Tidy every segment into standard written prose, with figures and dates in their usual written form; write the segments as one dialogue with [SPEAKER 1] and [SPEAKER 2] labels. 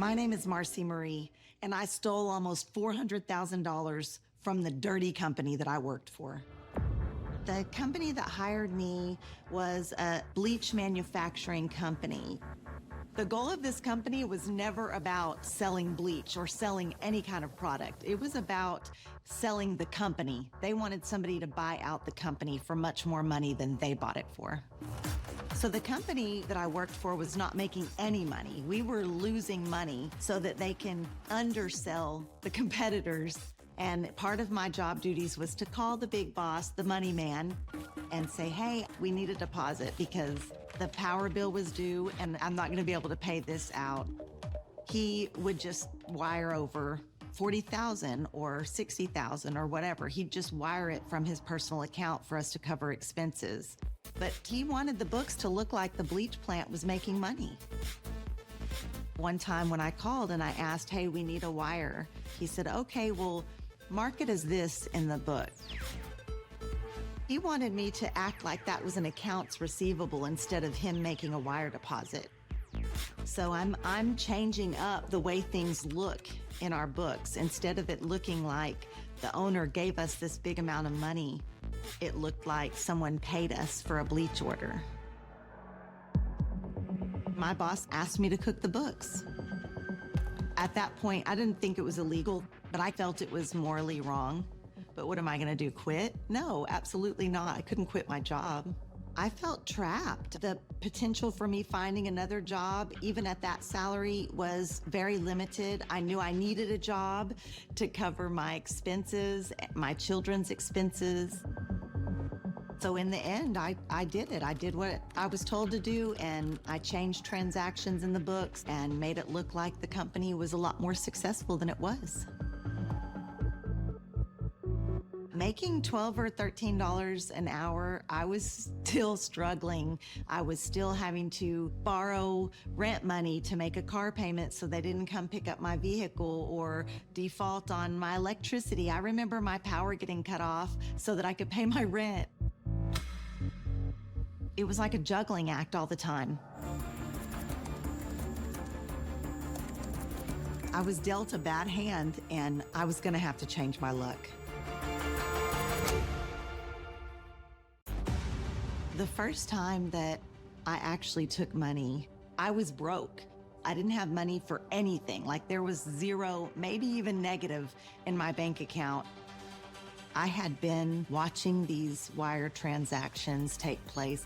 [SPEAKER 1] My name is Marcy Marie, and I stole almost $400,000 from the dirty company that I worked for. The company that hired me was a bleach manufacturing company. The goal of this company was never about selling bleach or selling any kind of product. It was about selling the company. They wanted somebody to buy out the company for much more money than they bought it for. So the company that I worked for was not making any money. We were losing money so that they can undersell the competitors. And part of my job duties was to call the big boss, the money man, and say, hey, we need a deposit because the power bill was due and I'm not gonna be able to pay this out. He would just wire over $40,000 or $60,000 or whatever. He'd just wire it from his personal account for us to cover expenses. But he wanted the books to look like the bleach plant was making money. One time when I called and I asked, hey, we need a wire, he said, okay, well, mark it as this in the book. He wanted me to act like that was an accounts receivable instead of him making a wire deposit. So I'm changing up the way things look in our books. Instead of it looking like the owner gave us this big amount of money, it looked like someone paid us for a bleach order. My boss asked me to cook the books. At that point, I didn't think it was illegal, but I felt it was morally wrong. But what am I gonna do, quit? No, absolutely not. I couldn't quit my job. I felt trapped. The potential for me finding another job, even at that salary, was very limited. I knew I needed a job to cover my expenses, my children's expenses. So in the end, I did it. I did what I was told to do, and I changed transactions in the books and made it look like the company was a lot more successful than it was. Making $12 or $13 an hour, I was still struggling. I was still having to borrow rent money to make a car payment so they didn't come pick up my vehicle or default on my electricity. I remember my power getting cut off so that I could pay my rent. It was like a juggling act all the time. I was dealt a bad hand and I was gonna have to change my luck. The first time that I actually took money, I was broke. I didn't have money for anything. Like there was zero, maybe even negative in my bank account. I had been watching these wire transactions take place.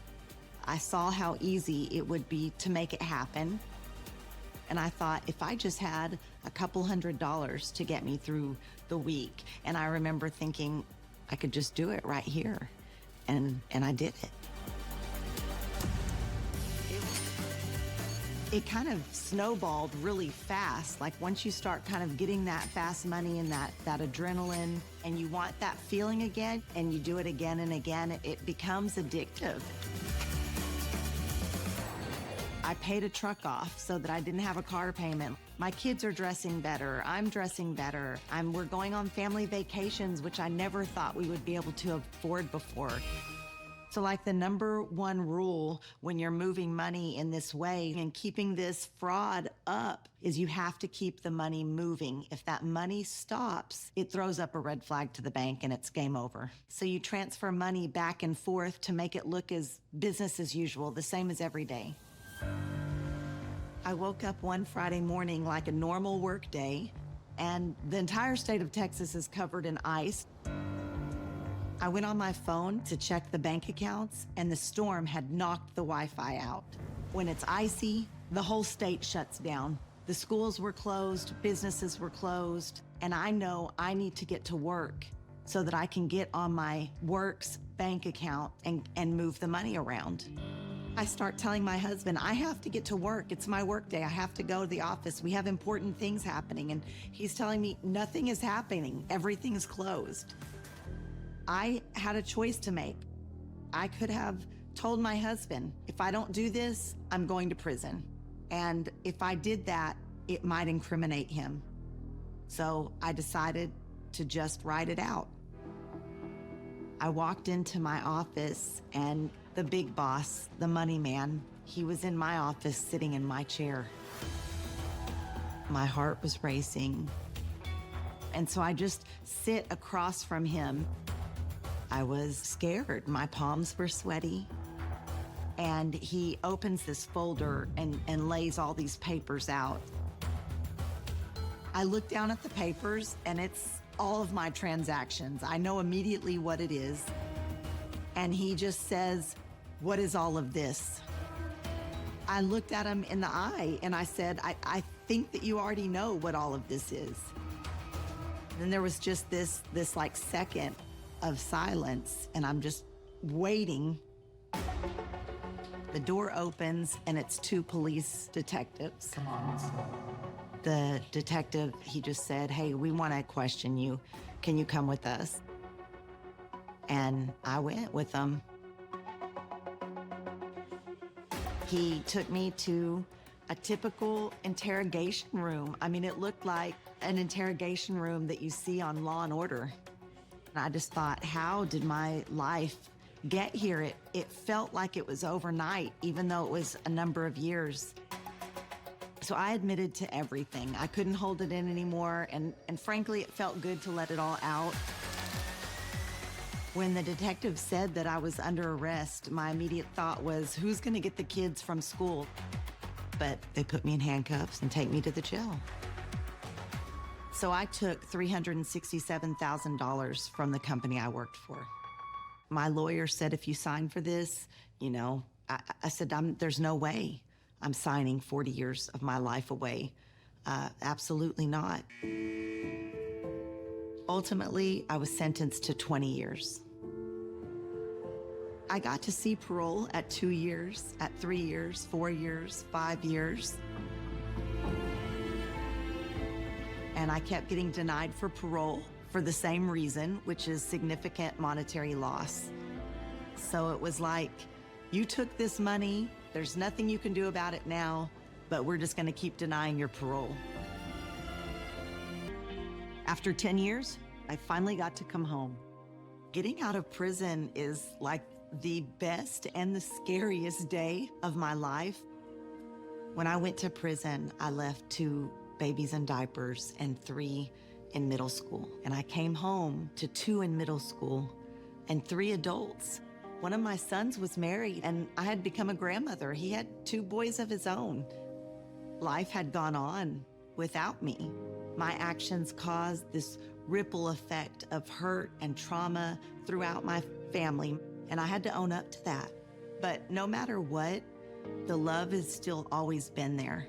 [SPEAKER 1] I saw how easy it would be to make it happen. And I thought, if I just had a couple $100s to get me through the week, and I remember thinking, I could just do it right here. And I did it. It kind of snowballed really fast. Like once you start kind of getting that fast money and that adrenaline, and you want that feeling again, and you do it again and again, it becomes addictive. I paid a truck off so that I didn't have a car payment. My kids are dressing better. I'm dressing better. We're going on family vacations, which I never thought we would be able to afford before. So like the #1 rule when you're moving money in this way and keeping this fraud up is you have to keep the money moving. If that money stops, it throws up a red flag to the bank and it's game over. So you transfer money back and forth to make it look as business as usual, the same as every day. I woke up one Friday morning like a normal work day, and the entire state of Texas is covered in ice. I went on my phone to check the bank accounts, and the storm had knocked the Wi-Fi out. When it's icy, the whole state shuts down. The schools were closed, businesses were closed, and I know I need to get to work so that I can get on my work's bank account and move the money around. I start telling my husband, I have to get to work. It's my work day. I have to go to the office. We have important things happening. And he's telling me nothing is happening. Everything is closed. I had a choice to make. I could have told my husband, if I don't do this, I'm going to prison. And if I did that, it might incriminate him. So I decided to just write it out. I walked into my office and the big boss, the money man, he was in my office sitting in my chair. My heart was racing. And so I just sit across from him. I was scared. My palms were sweaty. And he opens this folder and lays all these papers out. I look down at the papers, and it's all of my transactions. I know immediately what it is. And he just says, "What is all of this?" I looked at him in the eye, and I said, I think that you already know what all of this is. And there was just this like second of silence, and I'm just waiting. The door opens, and it's two police detectives.
[SPEAKER 2] Come on, let's go.
[SPEAKER 1] The detective, he just said, "Hey, we want to question you. Can you come with us?" And I went with him. He took me to a typical interrogation room. I mean, it looked like an interrogation room that you see on Law and Order. And I just thought, how did my life get here? It felt like it was overnight, even though it was a number of years. So I admitted to everything. I couldn't hold it in anymore, and frankly, it felt good to let it all out. When the detective said that I was under arrest, my immediate thought was, who's gonna get the kids from school? But they put me in handcuffs and take me to the jail. So I took $367,000 from the company I worked for. My lawyer said, if you sign for this, you know, I said, there's no way I'm signing 40 years of my life away. Absolutely not. Ultimately, I was sentenced to 20 years. I got to see parole at 2 years, at 3 years, 4 years, 5 years. And I kept getting denied for parole for the same reason, which is significant monetary loss. So it was like, you took this money, there's nothing you can do about it now, but we're just gonna keep denying your parole. After 10 years, I finally got to come home. Getting out of prison is like the best and the scariest day of my life. When I went to prison, I left 2 babies in diapers and 3 in middle school. And I came home to 2 in middle school and 3 adults. One of my sons was married, and I had become a grandmother. He had 2 boys of his own. Life had gone on without me. My actions caused this ripple effect of hurt and trauma throughout my family, and I had to own up to that. But no matter what, the love has still always been there.